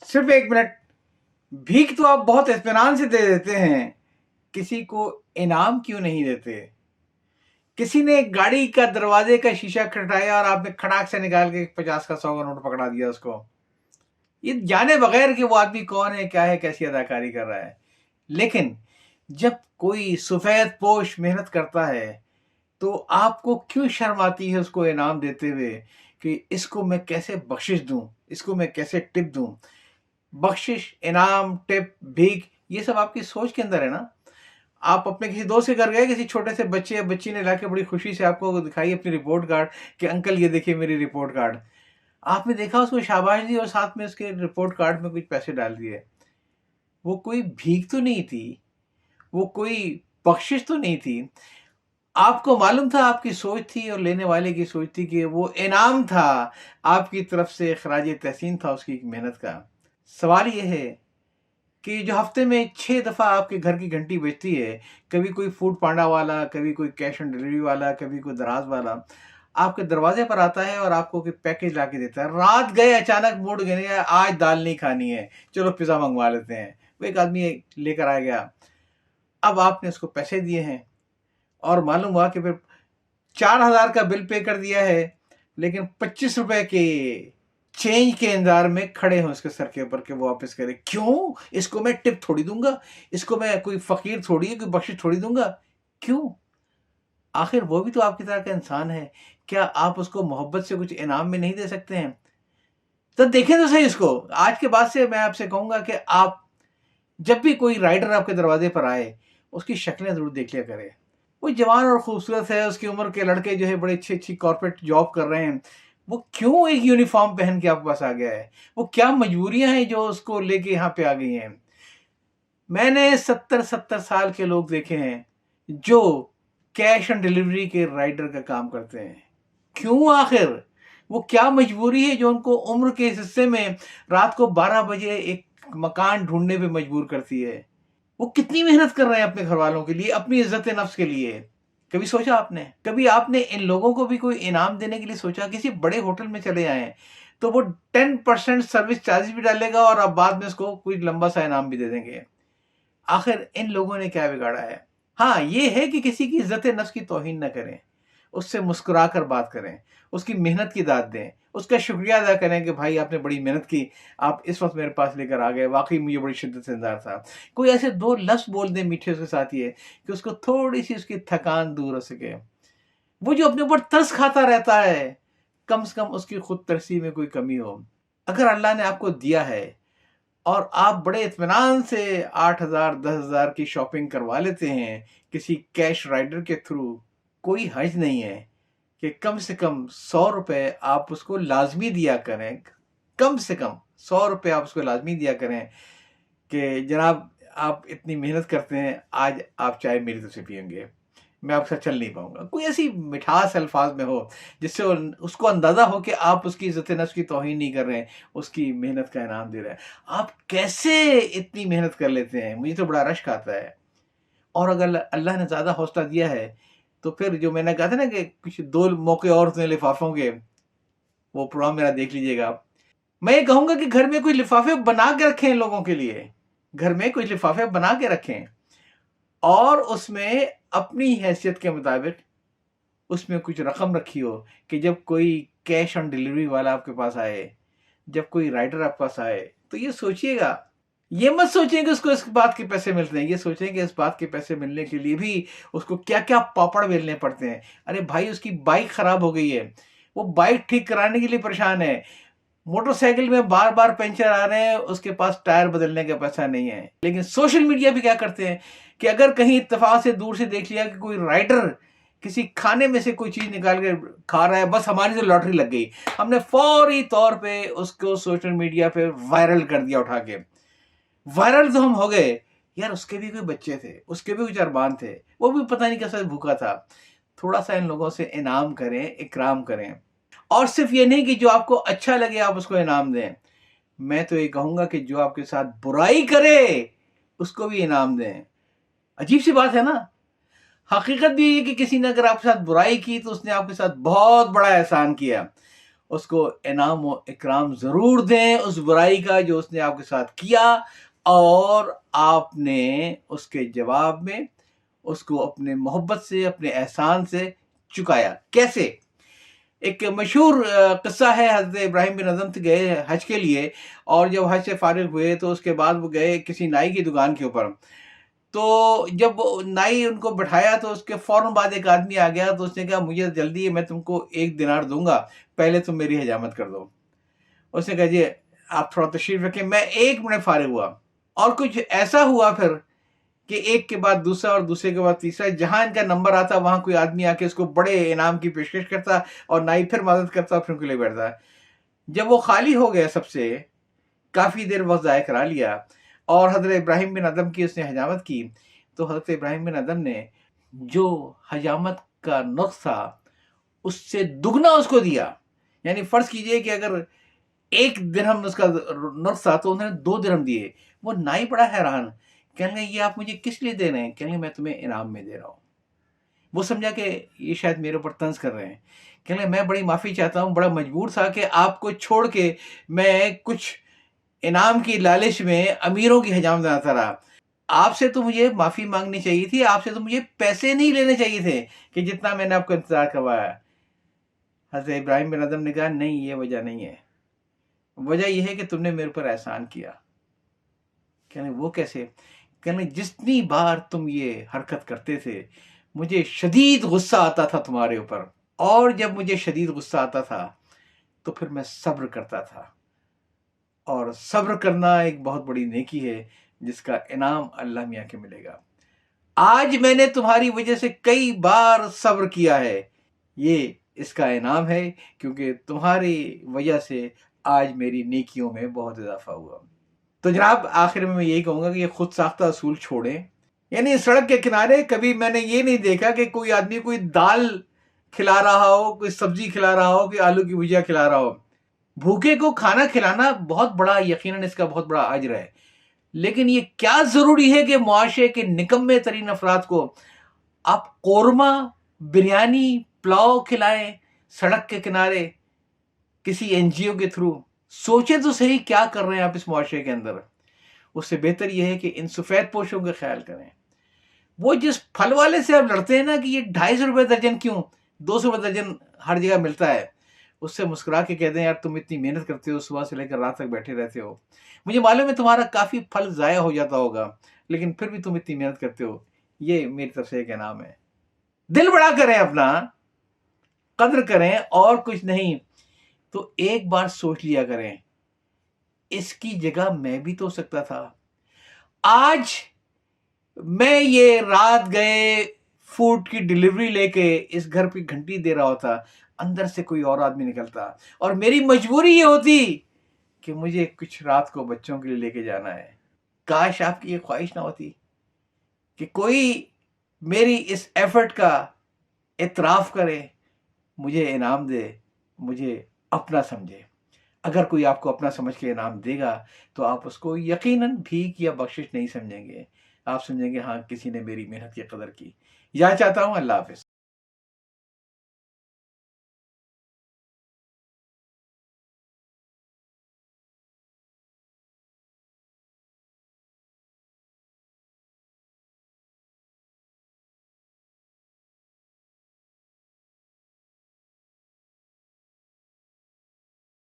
सिर्फ 1 मिनट। भीख तो आप बहुत इत्मीनान से दे देते हैं, किसी को इनाम क्यों नहीं देते? किसी ने गाड़ी का दरवाजे का शीशा खटखटाया और आपने खड़ाक से निकाल के 50 का 100 का नोट पकड़ा दिया उसको, ये जाने बगैर कि वो आदमी कौन है, क्या है, कैसी अदाकारी कर रहा है। लेकिन जब कोई सफेद पोश मेहनत करता है तो आपको क्यों शर्म आती है उसको इनाम देते हुए कि इसको मैं कैसे बख्शिश दूं, इसको मैं कैसे टिप दूं? बख्शिश, इनाम, टिप, भीख, ये सब आपकी सोच के अंदर है ना। आप अपने किसी दोस्त के घर गए, किसी छोटे से बच्चे या बच्ची ने लाके बड़ी खुशी से आपको दिखाई अपनी रिपोर्ट कार्ड कि अंकल ये देखिए मेरी रिपोर्ट कार्ड। आपने देखा, उसको शाबाश दी और साथ में उसके रिपोर्ट कार्ड में कुछ पैसे डाल दिए। वो कोई भीख तो नहीं थी, वो कोई बख्शिश तो नहीं थी। आपको मालूम था, आपकी सोच थी और लेने वाले की सोच थी कि वो इनाम था, आपकी तरफ से खराज तहसीन था उसकी मेहनत का। सवाल ये है कि जो हफ्ते में 6 दफ़ा आपके घर की घंटी बजती है, कभी कोई फूड पांडा वाला, कभी कोई कैश ऑन डिलीवरी वाला, कभी कोई दराज वाला आपके दरवाजे पर आता है और आपको कोई पैकेज ला के देता है। रात गए, अचानक मूड गया, आज दाल नहीं खानी है, चलो पिज़्ज़ा मंगवा लेते हैं। वो एक आदमी लेकर आ गया, अब आपने उसको पैसे दिए हैं और मालूम हुआ कि फिर 4000 का बिल पे कर दिया है, लेकिन 25 रुपए के चेंज के इंतजार में खड़े हैं उसके सर के ऊपर कि वो वापस करे। क्यों? इसको मैं टिप थोड़ी दूंगा, इसको मैं कोई फकीर थोड़ी है, कोई बख्शिश थोड़ी दूंगा। क्यों? आखिर वो भी तो आपकी तरह का इंसान है। क्या आप उसको मोहब्बत से कुछ इनाम में नहीं दे सकते हैं? तो देखें तो सही इसको। आज के बाद से मैं आपसे कहूंगा कि आप जब भी कोई राइडर आपके दरवाजे पर आए, उसकी शक्लें जरूर देख लिया करें। वो जवान और खूबसूरत है, उसकी उम्र के लड़के जो है बड़े अच्छी अच्छी कॉर्पोरेट जॉब कर रहे हैं, वो क्यों एक यूनिफॉर्म पहन के आपके पास आ गया है? वो क्या मजबूरियां हैं जो उसको लेके यहाँ पे आ गई हैं? मैंने 70-70 साल के लोग देखे हैं जो कैश ऑन डिलीवरी के राइडर का काम करते हैं। क्यों आखिर? वो क्या मजबूरी है जो उनको उम्र के इस हिस्से में रात को 12 बजे एक मकान ढूंढने पे मजबूर करती है? वो कितनी मेहनत कर रहे हैं अपने घर वालों के लिए, अपनी इज्जत नफ्स के लिए। कभी सोचा आपने? कभी आपने इन लोगों को भी कोई इनाम देने के लिए सोचा? किसी बड़े होटल में चले आए तो वो 10% सर्विस चार्ज भी डालेगा और अब बाद में उसको कोई लंबा सा इनाम भी दे देंगे। आखिर इन लोगों ने क्या बिगाड़ा है? हाँ, ये है कि किसी की इज्जत नफ्स की तौहीन न करें, उससे मुस्कुरा कर बात करें, उसकी मेहनत की दाद दें, उसका शुक्रिया अदा करें कि भाई आपने बड़ी मेहनत की, आप इस वक्त मेरे पास लेकर आ गए, वाकई मुझे बड़ी शिद्दत से इंतजार था। कोई ऐसे 2 लफ्ज़ बोल दें मीठे उसके साथ ये कि उसको थोड़ी सी उसकी थकान दूर हो सके। वो जो अपने ऊपर तरस खाता रहता है, कम से कम उसकी खुद तरसी में कोई कमी हो। अगर अल्लाह ने आपको दिया है और आप बड़े इत्मीनान से 8000 10,000 की शॉपिंग करवा लेते हैं किसी कैश राइडर के थ्रू, कोई हर्ज नहीं है कि कम से कम 100 रुपए आप उसको लाजमी दिया करें। कम से कम 100 रुपए आप उसको लाजमी दिया करें कि जनाब आप इतनी मेहनत करते हैं, आज आप चाय मेरी तरफ से पियेंगे, मैं आपके साथ चल नहीं पाऊंगा। कोई ऐसी मिठास अल्फाज में हो जिससे उसको अंदाजा हो कि आप उसकी इज्जत नफ्स की तौहीन नहीं कर रहे हैं, उसकी मेहनत का इनाम दे रहे हैं। आप कैसे इतनी मेहनत कर लेते हैं? मुझे तो बड़ा रश्क आता है। और अगर अल्लाह ने ज़्यादा हौसला दिया है तो फिर जो मैंने कहा था ना कि कुछ 2 मौके और थे लिफाफों के, वो प्रोग्राम मेरा देख लीजिएगा आप। मैं ये कहूँगा कि घर में कोई लिफाफे बना के रखें इन लोगों के लिए। घर में कुछ लिफाफे बना के रखें और उसमें अपनी हैसियत के मुताबिक उसमें कुछ रकम रखी हो कि जब कोई कैश ऑन डिलीवरी वाला आपके पास आए, जब कोई राइडर आपके पास आए, तो ये सोचिएगा, ये मत सोचें कि उसको इस बात के पैसे मिलते हैं, ये सोचें कि इस बात के पैसे मिलने के लिए भी उसको क्या-क्या पापड़ बेलने पड़ते हैं। अरे भाई, उसकी बाइक खराब हो गई है, वो बाइक ठीक कराने के लिए परेशान है। मोटरसाइकिल में बार-बार पंचर आ रहे हैं, उसके पास टायर बदलने का पैसा नहीं है। लेकिन सोशल मीडिया पे क्या करते हैं कि अगर कहीं इत्तेफाक से दूर से देख लिया कि कोई राइडर किसी खाने में से कोई चीज निकाल के खा रहा है, बस हमारी तो लॉटरी लग गई, हमने फौरी तौर पे उसको सोशल मीडिया पे वायरल कर दिया उठा के। वायरल तो हम हो गए, यार उसके भी कोई बच्चे थे, उसके भी कुछ अरमान थे, वो भी पता नहीं कैसा भूखा था। थोड़ा सा इन लोगों से इनाम करें, इकराम करें। और सिर्फ ये नहीं कि जो आपको अच्छा लगे आप उसको इनाम दें। मैं तो ये कहूंगा कि जो आपके साथ बुराई करे उसको भी इनाम दें। अजीब सी बात है ना। हकीकत भी ये कि किसी ने अगर आपके साथ बुराई की तो उसने आपके साथ बहुत बड़ा एहसान किया। اس کو انعام و اکرام ضرور دیں اس برائی کا جو اس نے آپ کے ساتھ کیا، اور آپ نے اس کے جواب میں اس کو اپنے محبت سے، اپنے احسان سے چکایا۔ کیسے؟ ایک مشہور قصہ ہے، حضرت ابراہیم بن ادھم گئے حج کے لیے، اور جب حج سے فارغ ہوئے تو اس کے بعد وہ گئے کسی نائی کی دکان کے اوپر۔ تو جب نائی ان کو بٹھایا تو اس کے فوراً بعد ایک آدمی آ گیا، تو اس نے کہا مجھے جلدی ہے، میں تم کو 1 دینار دوں گا، پہلے تم میری حجامت کر دو۔ اس نے کہا جی آپ تھوڑا تشریف رکھیں، میں 1 منٹ فارغ ہوا۔ اور کچھ ایسا ہوا پھر کہ ایک کے بعد دوسرا اور دوسرے کے بعد تیسرا، جہاں ان کا نمبر آتا وہاں کوئی آدمی آ کے اس کو بڑے انعام کی پیشکش کرتا، اور نائی پھر مدد کرتا اور پھر ان کو لے بیٹھتا۔ جب وہ خالی ہو گیا سب سے، کافی دیر وقت ضائع کرا لیا، اور حضرت ابراہیم بن ادھم کی اس نے حجامت کی، تو حضرت ابراہیم بن ادھم نے جو حجامت کا نقص تھا اس سے دگنا اس کو دیا۔ یعنی فرض کیجئے کہ اگر 1 درہم اس کا نقص تھا تو انہوں نے 2 درہم دیے۔ وہ نائی بڑا حیران، کہنے لگے یہ آپ مجھے کس لیے دے رہے ہیں؟ کہنے لگے میں تمہیں انعام میں دے رہا ہوں۔ وہ سمجھا کہ یہ شاید میرے اوپر طنز کر رہے ہیں۔ کہنے لگے میں بڑی معافی چاہتا ہوں، بڑا مجبور تھا کہ آپ کو چھوڑ کے میں کچھ انعام کی لالچ میں امیروں کی حجامت بناتا رہا۔ آپ سے تو مجھے معافی مانگنی چاہیے تھی، آپ سے تو مجھے پیسے نہیں لینے چاہیے تھے کہ جتنا میں نے آپ کو انتظار کروایا۔ حضرت ابراہیم بن ادھم نے کہا نہیں، یہ وجہ نہیں ہے، وجہ یہ ہے کہ تم نے میرے پر احسان کیا۔ کہنے وہ کیسے؟ کہنے جتنی بار تم یہ حرکت کرتے تھے مجھے شدید غصہ آتا تھا تمہارے اوپر، اور جب مجھے شدید غصہ آتا تھا تو پھر میں صبر کرتا تھا، اور صبر کرنا ایک بہت بڑی نیکی ہے جس کا انعام اللہ میاں کے ملے گا۔ آج میں نے تمہاری وجہ سے کئی بار صبر کیا ہے، یہ اس کا انعام ہے، کیونکہ تمہاری وجہ سے آج میری نیکیوں میں بہت اضافہ ہوا۔ تو جناب آخر میں یہی کہوں گا کہ یہ خود ساختہ اصول چھوڑیں۔ یعنی سڑک کے کنارے کبھی میں نے یہ نہیں دیکھا کہ کوئی آدمی کوئی دال کھلا رہا ہو، کوئی سبزی کھلا رہا ہو، کوئی آلو کی بھجیا کھلا رہا ہو۔ بھوکے کو کھانا کھلانا بہت بڑا، یقیناً اس کا بہت بڑا اجر ہے، لیکن یہ کیا ضروری ہے کہ معاشرے کے نکمے ترین افراد کو آپ قورمہ، بریانی، پلاؤ کھلائیں سڑک کے کنارے کسی این جی او کے تھرو؟ سوچیں تو صحیح کیا کر رہے ہیں آپ اس معاشرے کے اندر۔ اس سے بہتر یہ ہے کہ ان سفید پوشوں کا خیال کریں۔ وہ جس پھل والے سے آپ لڑتے ہیں نا کہ یہ 250 روپے درجن کیوں، 200 روپے درجن ہر جگہ ملتا ہے، اس سے مسکرا کے کہتے ہیں یار تم اتنی محنت کرتے ہو، صبح سے لے کر رات تک بیٹھے رہتے ہو، مجھے معلوم ہے تمہارا کافی پھل ضائع ہو جاتا ہوگا، لیکن پھر بھی تم اتنی محنت کرتے ہو، یہ میری طرف سے ایک انعام ہے۔ دل بڑا کریں، اپنا قدر کریں، اور کچھ نہیں تو ایک بار سوچ لیا کریں اس کی جگہ میں بھی تو ہو سکتا تھا۔ آج میں یہ رات گئے فوڈ کی ڈیلیوری لے کے اس گھر پہ گھنٹی دے رہا ہوتا، اندر سے کوئی اور آدمی نکلتا اور میری مجبوری یہ ہوتی کہ مجھے کچھ رات کو بچوں کے لیے لے کے جانا ہے۔ کاش آپ کی یہ خواہش نہ ہوتی کہ کوئی میری اس ایفرٹ کا اعتراف کرے، مجھے انعام دے، مجھے اپنا سمجھے۔ اگر کوئی آپ کو اپنا سمجھ کے انعام دے گا تو آپ اس کو یقیناً بھیک یا بخشش نہیں سمجھیں گے، آپ سمجھیں گے ہاں کسی نے میری محنت کی قدر کی۔ یا چاہتا ہوں اللہ حافظ۔